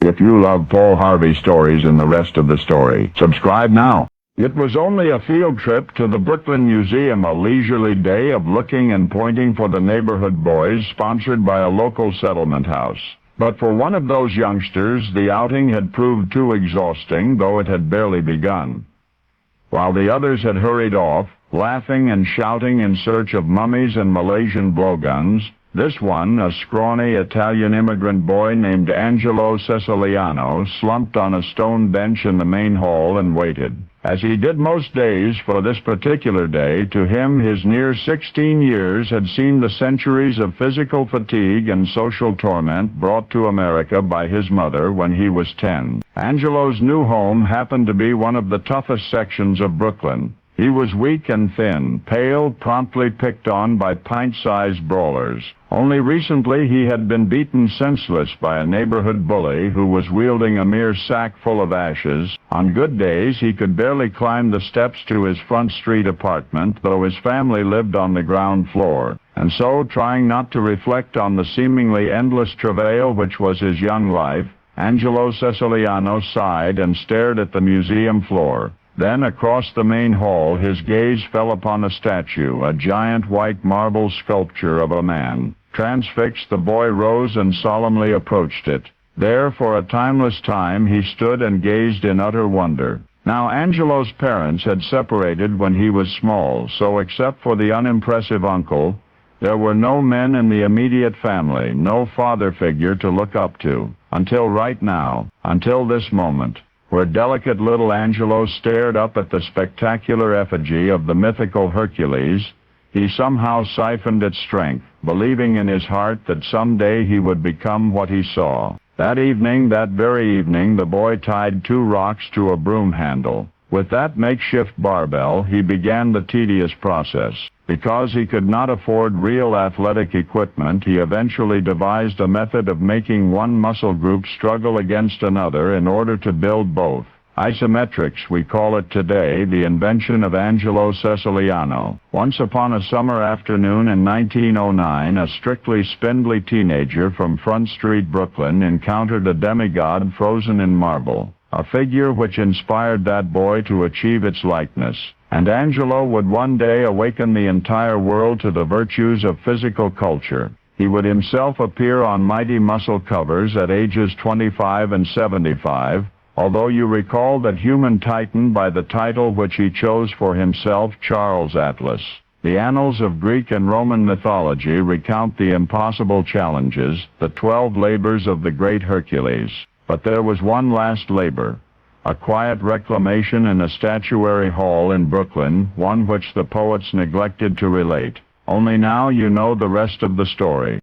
If you love Paul Harvey stories and the rest of the story, subscribe now. It was only a field trip to the Brooklyn Museum, a leisurely day of looking and pointing for the neighborhood boys, sponsored by a local settlement house. But for one of those youngsters, the outing had proved too exhausting, though it had barely begun. While the others had hurried off, laughing and shouting in search of mummies and Malaysian blowguns, this one, a scrawny Italian immigrant boy named Angelo Siciliano, slumped on a stone bench in the main hall and waited. As he did most days, for this particular day, to him his near 16 years had seemed the centuries of physical fatigue and social torment brought to America by his mother when he was 10. Angelo's new home happened to be one of the toughest sections of Brooklyn. He was weak and thin, pale, promptly picked on by pint-sized brawlers. Only recently he had been beaten senseless by a neighborhood bully who was wielding a mere sack full of ashes. On good days he could barely climb the steps to his front street apartment, though his family lived on the ground floor. And so, trying not to reflect on the seemingly endless travail which was his young life, Angelo Siciliano sighed and stared at the museum floor. Then, across the main hall, his gaze fell upon a statue, a giant white marble sculpture of a man. Transfixed, the boy rose and solemnly approached it. There, for a timeless time, he stood and gazed in utter wonder. Now, Angelo's parents had separated when he was small, so except for the unimpressive uncle, there were no men in the immediate family, no father figure to look up to. Until right now, until this moment, where delicate little Angelo stared up at the spectacular effigy of the mythical Hercules, he somehow siphoned its strength, believing in his heart that someday he would become what he saw. That evening, that very evening, the boy tied 2 rocks to a broom handle. With that makeshift barbell, he began the tedious process. Because he could not afford real athletic equipment, he eventually devised a method of making one muscle group struggle against another in order to build both. Isometrics, we call it today, the invention of Angelo Siciliano. Once upon a summer afternoon in 1909, a strictly spindly teenager from Front Street, Brooklyn, encountered a demigod frozen in marble, a figure which inspired that boy to achieve its likeness. And Angelo would one day awaken the entire world to the virtues of physical culture. He would himself appear on mighty muscle covers at ages 25 and 75, although you recall that human titan by the title which he chose for himself, Charles Atlas. The annals of Greek and Roman mythology recount the impossible challenges, the 12 labors of the great Hercules. But there was one last labor. A quiet reclamation in a statuary hall in Brooklyn, one which the poets neglected to relate. Only now you know the rest of the story.